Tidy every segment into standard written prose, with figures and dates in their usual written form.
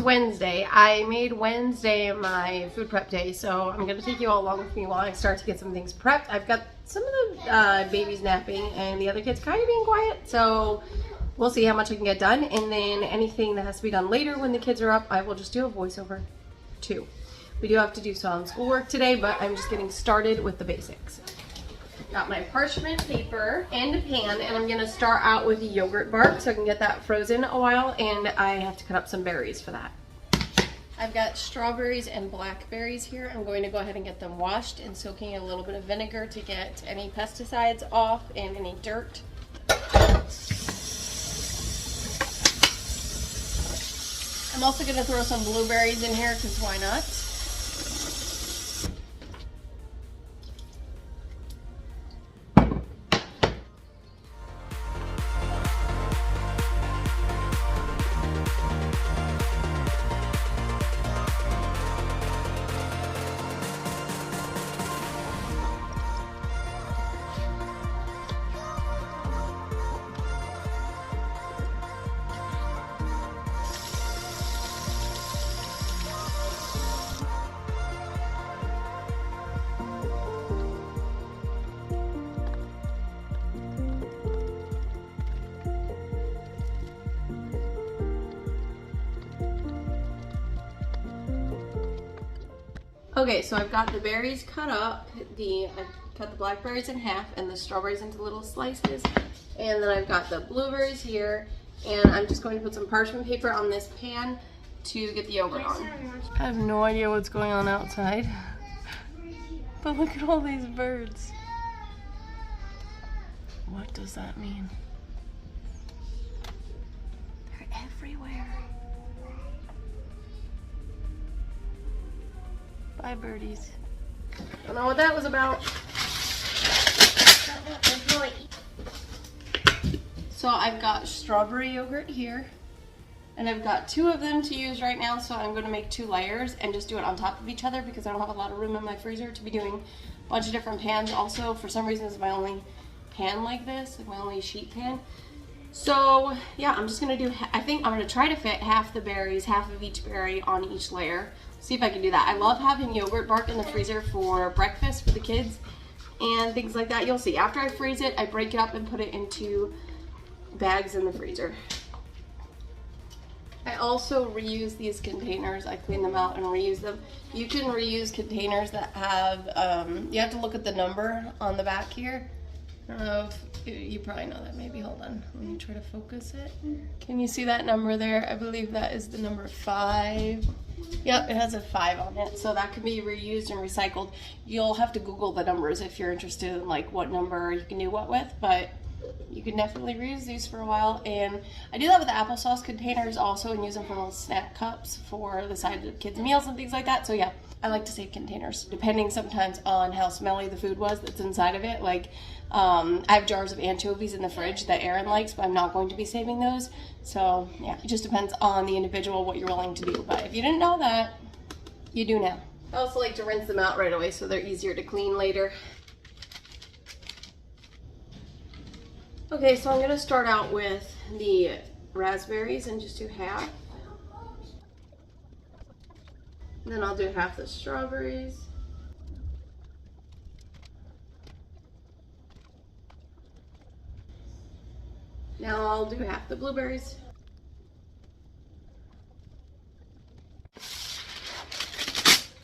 Wednesday. I made Wednesday my food prep day, so I'm gonna take you all along with me while I start to get some things prepped. I've got some of the babies napping and the other kids kind of being quiet, so we'll see how much I can get done. And then anything that has to be done later when the kids are up, I will just do a voiceover too. We do have to do some schoolwork today, but I'm just getting started with the basics. Got my parchment paper and a pan, and I'm gonna start out with yogurt bark so I can get that frozen a while, and I have to cut up some berries for that. I've got strawberries and blackberries here. I'm going to go ahead and get them washed and soaking in a little bit of vinegar to get any pesticides off and any dirt. I'm also gonna throw some blueberries in here because why not? Okay, so I've got the berries cut up. I cut the blackberries in half and the strawberries into little slices. And then I've got the blueberries here. And I'm just going to put some parchment paper on this pan to get the yogurt on. I have no idea what's going on outside. But look at all these birds. What does that mean? They're everywhere. Bye, birdies. Don't know what that was about. So I've got strawberry yogurt here, and I've got 2 of them to use right now, so I'm going to make 2 layers and just do it on top of each other because I don't have a lot of room in my freezer to be doing a bunch of different pans. Also, for some reason, it's my only pan like this, like my only sheet pan. So yeah, I'm just gonna do, I think I'm gonna try to fit half the berries, half of each berry on each layer. See if I can do that. I love having yogurt bark in the freezer for breakfast for the kids and things like that. You'll see, after I freeze it, I break it up and put it into bags in the freezer. I also reuse these containers. I clean them out and reuse them. You can reuse containers that have, you have to look at the number on the back here. I don't know if you probably know that. Maybe, hold on, let me try to focus it. Can you see that number there? I believe that is the number 5. Yep, it has a 5 on it, so that can be reused and recycled. You'll have to Google the numbers if you're interested in like what number you can do what with, but you can definitely reuse these for a while. And I do that with the applesauce containers also, and use them for little snack cups for the side of kids' meals and things like that. So yeah, I like to save containers, depending sometimes on how smelly the food was that's inside of it. Like, I have jars of anchovies in the fridge that Aaron likes, but I'm not going to be saving those. So yeah, it just depends on the individual what you're willing to do. But if you didn't know that, you do now. I also like to rinse them out right away so they're easier to clean later. Okay, so I'm gonna start out with the raspberries and just do half. Then I'll do half the strawberries. Now I'll do half the blueberries.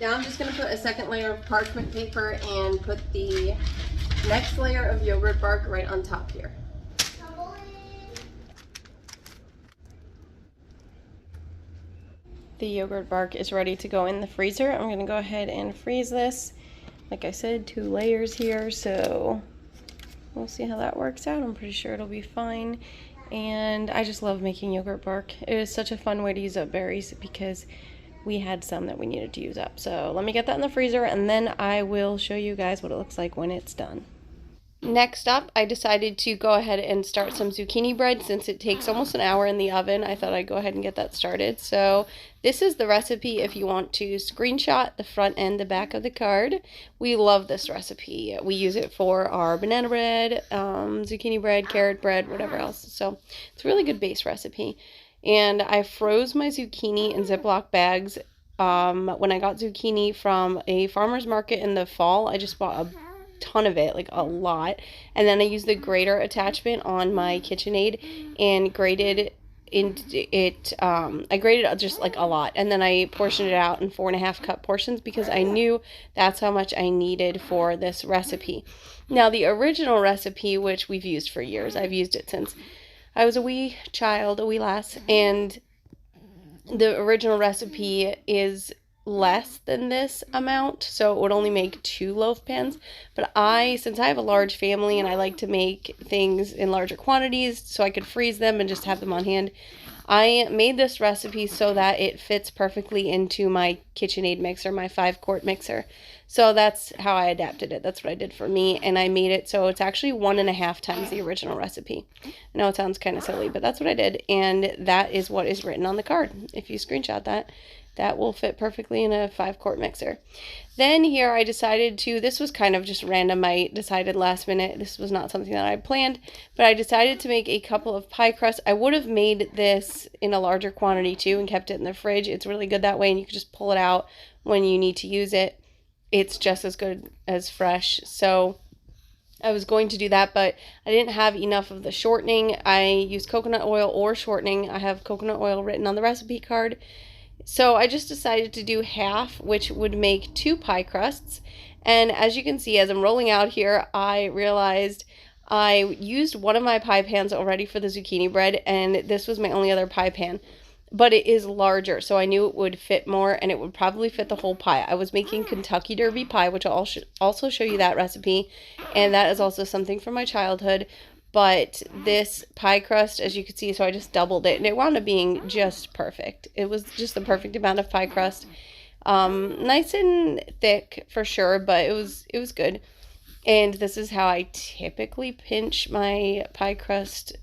Now I'm just going to put a second layer of parchment paper and put the next layer of yogurt bark right on top here. The yogurt bark is ready to go in the freezer. I'm going to go ahead and freeze this. Like I said, 2 layers here, so we'll see how that works out. I'm pretty sure it'll be fine. And I just love making yogurt bark. It is such a fun way to use up berries because we had some that we needed to use up. So let me get that in the freezer, and then I will show you guys what it looks like when it's done. Next up, I decided to go ahead and start some zucchini bread. Since it takes almost an hour in the oven, I thought I'd go ahead and get that started. So this is the recipe if you want to screenshot the front and the back of the card. We love this recipe. We use it for our banana bread, zucchini bread, carrot bread, whatever else. So it's a really good base recipe. And I froze my zucchini in Ziploc bags. When I got zucchini from a farmer's market in the fall, I just bought a ton of it, like a lot. And then I used the grater attachment on my KitchenAid and grated it. I grated just like a lot, and then I portioned it out in 4.5 cup portions because I knew that's how much I needed for this recipe. Now, the original recipe, which we've used for years, I've used it since I was a wee child, a wee lass, and the original recipe is less than this amount, so it would only make 2 loaf pans. But since I have a large family and I like to make things in larger quantities so I could freeze them and just have them on hand, I made this recipe so that it fits perfectly into my KitchenAid mixer, my 5-quart mixer. So that's how I adapted it. That's what I did for me, and I made it so it's actually 1.5 times the original recipe. I know it sounds kind of silly, but that's what I did, and that is what is written on the card. If you screenshot that, that will fit perfectly in a 5-quart mixer. Then here I decided this was kind of just random. I decided last minute. This was not something that I planned, but I decided to make a couple of pie crusts. I would have made this in a larger quantity too and kept it in the fridge. It's really good that way, and you can just pull it out when you need to use it. It's just as good as fresh. So I was going to do that, but I didn't have enough of the shortening. I used coconut oil or shortening. I have coconut oil written on the recipe card. So I just decided to do half, which would make 2 pie crusts. And as you can see, as I'm rolling out here, I realized I used one of my pie pans already for the zucchini bread, and this was my only other pie pan. But it is larger, so I knew it would fit more, and it would probably fit the whole pie. I was making Kentucky Derby pie, which I'll also show you that recipe, and that is also something from my childhood. But this pie crust, as you can see, so I just doubled it, and it wound up being just perfect. It was just the perfect amount of pie crust. Nice and thick for sure, but it was good. And this is how I typically pinch my pie crust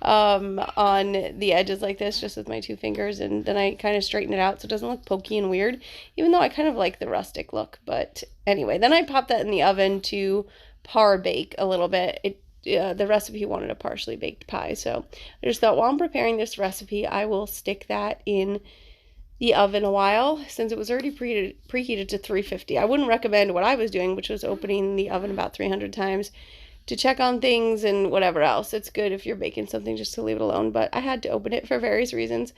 on the edges like this, just with my 2 fingers, and then I kind of straighten it out so it doesn't look pokey and weird, even though I kind of like the rustic look. But anyway, then I popped that in the oven to par bake a little bit. The recipe wanted a partially baked pie, so I just thought while I'm preparing this recipe, I will stick that in the oven a while, since it was already preheated to 350. I wouldn't recommend what I was doing, which was opening the oven about 300 times to check on things and whatever else. It's good if you're baking something just to leave it alone, but I had to open it for various reasons.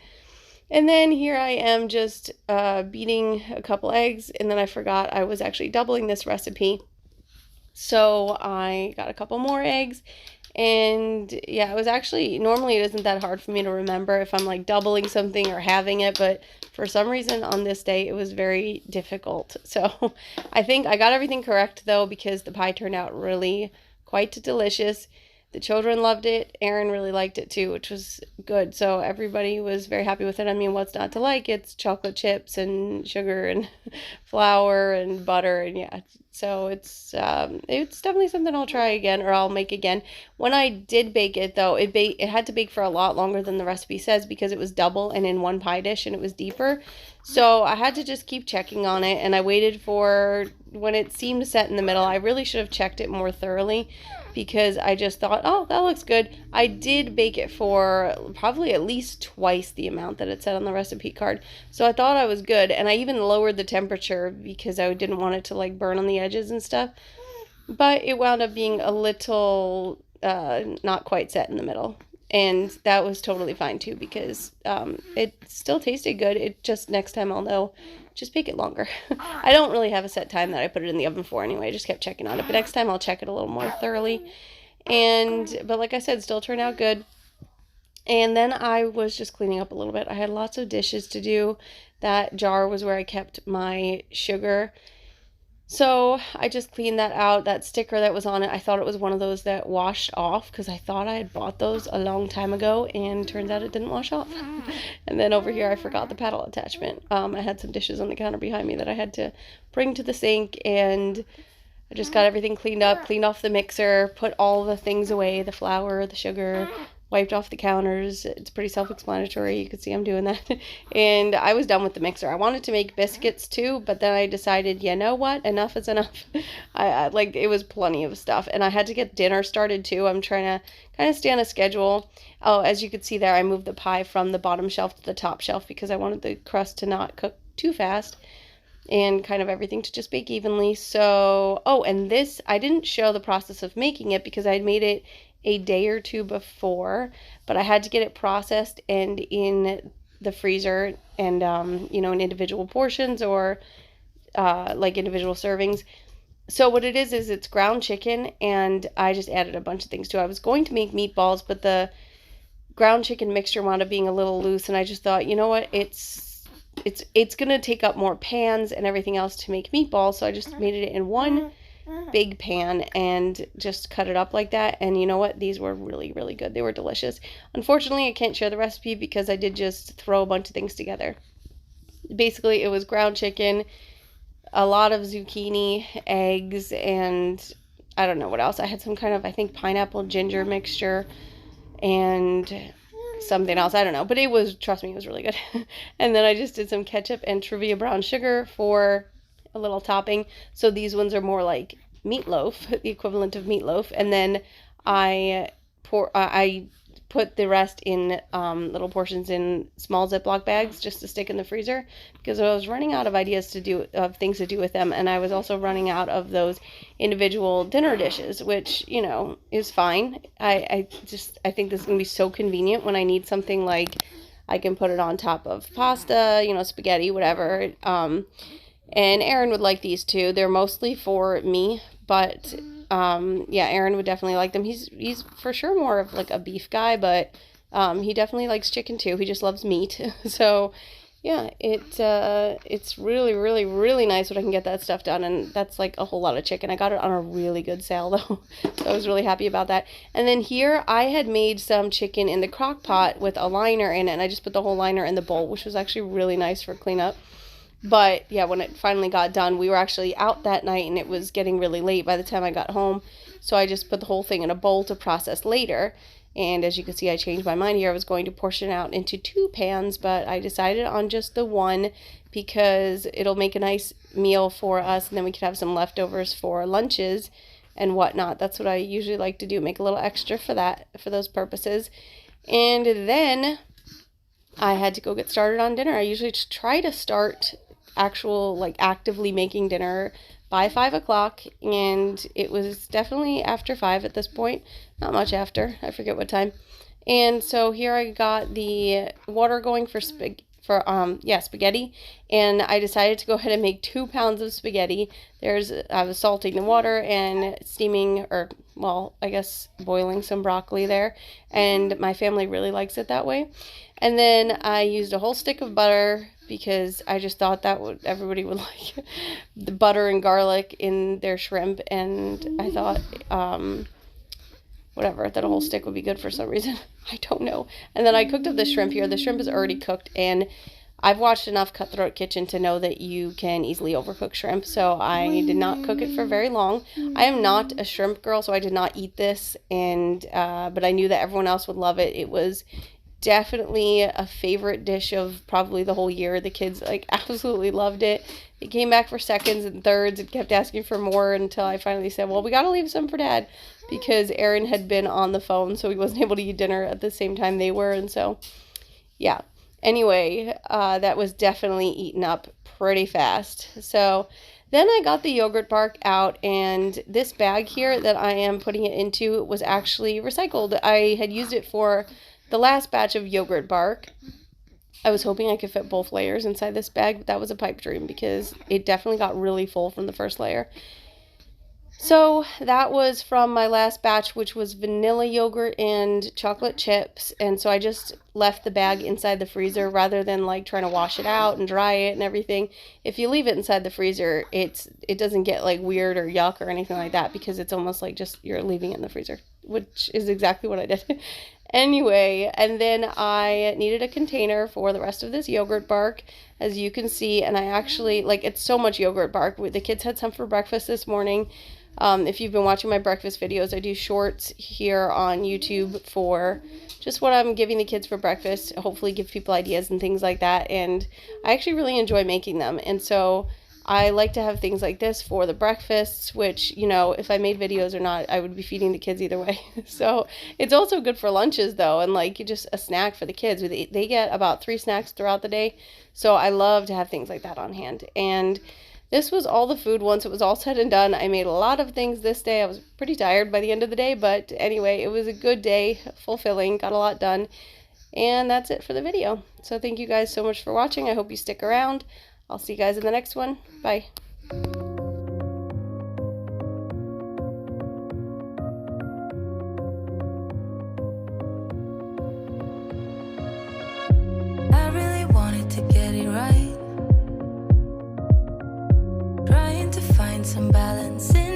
And then here I am just beating a couple eggs, and then I forgot I was actually doubling this recipe. So I got a couple more eggs, and yeah, it was actually, normally it isn't that hard for me to remember if I'm like doubling something or having it, but for some reason on this day it was very difficult. So I think I got everything correct though, because the pie turned out really quite delicious. The children loved it. Aaron really liked it too, which was good. So everybody was very happy with it. I mean, what's not to like? It's chocolate chips and sugar and flour and butter, and yeah. So it's definitely something I'll try again, or I'll make again. When I did bake it though, it had to bake for a lot longer than the recipe says, because it was double and in one pie dish and it was deeper. So I had to just keep checking on it, and I waited for when it seemed set in the middle. I really should have checked it more thoroughly, because I just thought, oh, that looks good. I did bake it for probably at least twice the amount that it said on the recipe card. So I thought I was good, and I even lowered the temperature because I didn't want it to like burn on the edges and stuff. But it wound up being a little not quite set in the middle. And that was totally fine too, because it still tasted good. It just, next time I'll know, just bake it longer. I don't really have a set time that I put it in the oven for anyway. I just kept checking on it. But next time I'll check it a little more thoroughly. But like I said, still turned out good. And then I was just cleaning up a little bit. I had lots of dishes to do. That jar was where I kept my sugar. So I just cleaned that out. That sticker that was on it, I thought it was one of those that washed off, because I thought I had bought those a long time ago, and turns out it didn't wash off. And then over here I forgot the paddle attachment. I had some dishes on the counter behind me that I had to bring to the sink, and I just got everything cleaned up, cleaned off the mixer, put all the things away, the flour, the sugar, wiped off the counters. It's pretty self-explanatory. You can see I'm doing that. And I was done with the mixer. I wanted to make biscuits too, but then I decided, you know what? Enough is enough. I like, it was plenty of stuff. And I had to get dinner started too. I'm trying to kind of stay on a schedule. Oh, as you can see there, I moved the pie from the bottom shelf to the top shelf because I wanted the crust to not cook too fast and kind of everything to just bake evenly. So, oh, and this, I didn't show the process of making it because I'd made it a day or two before, but I had to get it processed and in the freezer and, you know, in individual portions or like individual servings. So what it is it's ground chicken, and I just added a bunch of things to it. I was going to make meatballs, but the ground chicken mixture wound up being a little loose, and I just thought, you know what, it's going to take up more pans and everything else to make meatballs, so I just made it in one big pan and just cut it up like that. And you know what, these were really, really good. They were delicious. Unfortunately, I can't share the recipe because I did just throw a bunch of things together. Basically, it was ground chicken, a lot of zucchini, eggs, and I don't know what else. I had some kind of, I think, pineapple ginger mixture and something else, I don't know, but it was, trust me, it was really good. And then I just did some ketchup and Truvia brown sugar for a little topping. So these ones are more like meatloaf, the equivalent of meatloaf. And then I put the rest in little portions in small Ziploc bags just to stick in the freezer because I was running out of ideas of things to do with them, and I was also running out of those individual dinner dishes, which, you know, is fine. I think this is gonna be so convenient when I need something like I can put it on top of pasta, you know, spaghetti, whatever. And Aaron would like these too. They're mostly for me, but yeah, Aaron would definitely like them. He's for sure more of like a beef guy, but he definitely likes chicken too. He just loves meat. So yeah, it's really, really, really nice when I can get that stuff done, and that's like a whole lot of chicken. I got it on a really good sale though, so I was really happy about that. And then here I had made some chicken in the crock pot with a liner in it, and I just put the whole liner in the bowl, which was actually really nice for cleanup. But yeah, when it finally got done, we were actually out that night and it was getting really late by the time I got home. So I just put the whole thing in a bowl to process later. And as you can see, I changed my mind here. I was going to portion out into 2 pans, but I decided on just the one because it'll make a nice meal for us, and then we could have some leftovers for lunches and whatnot. That's what I usually like to do, make a little extra for that, for those purposes. And then I had to go get started on dinner. I usually try to start actively making dinner by 5 o'clock, and it was definitely after 5 at this point, not much after, I forget what time. And so here I got the water going for spaghetti, and I decided to go ahead and make 2 pounds of spaghetti. I was salting the water and steaming, or well, I guess boiling some broccoli there, and my family really likes it that way. And then I used a whole stick of butter because I just thought everybody would like the butter and garlic in their shrimp, and I thought that a whole stick would be good for some reason. I don't know. And then I cooked up the shrimp here. The shrimp is already cooked, and I've watched enough Cutthroat Kitchen to know that you can easily overcook shrimp, so I did not cook it for very long. I am not a shrimp girl, so I did not eat this, and but I knew that everyone else would love it. It was definitely a favorite dish of probably the whole year. The kids absolutely loved it. They came back for seconds and thirds and kept asking for more until I finally said, well, we gotta leave some for Dad, because Aaron had been on the phone, so he wasn't able to eat dinner at the same time they were. And so yeah, anyway, that was definitely eaten up pretty fast. So then I got the yogurt bark out, and this bag here that I am putting it into was actually recycled. I had used it for the last batch of yogurt bark. I was hoping I could fit both layers inside this bag, but that was a pipe dream because it definitely got really full from the first layer. So that was from my last batch, which was vanilla yogurt and chocolate chips. And so I just left the bag inside the freezer rather than trying to wash it out and dry it and everything. If you leave it inside the freezer, it doesn't get weird or yuck or anything like that, because it's almost like just you're leaving it in the freezer, which is exactly what I did. Anyway, and then I needed a container for the rest of this yogurt bark, as you can see. And I actually, it's so much yogurt bark. The kids had some for breakfast this morning. If you've been watching my breakfast videos, I do shorts here on YouTube for just what I'm giving the kids for breakfast, hopefully give people ideas and things like that. And I actually really enjoy making them. And so I like to have things like this for the breakfasts, which, you know, if I made videos or not, I would be feeding the kids either way. So it's also good for lunches though, and like just a snack for the kids. They get about 3 snacks throughout the day. So I love to have things like that on hand. And this was all the food once it was all said and done. I made a lot of things this day. I was pretty tired by the end of the day, but anyway, it was a good day, fulfilling, got a lot done. And that's it for the video. So thank you guys so much for watching. I hope you stick around. I'll see you guys in the next one. Bye. I really wanted to get it right, trying to find some balance in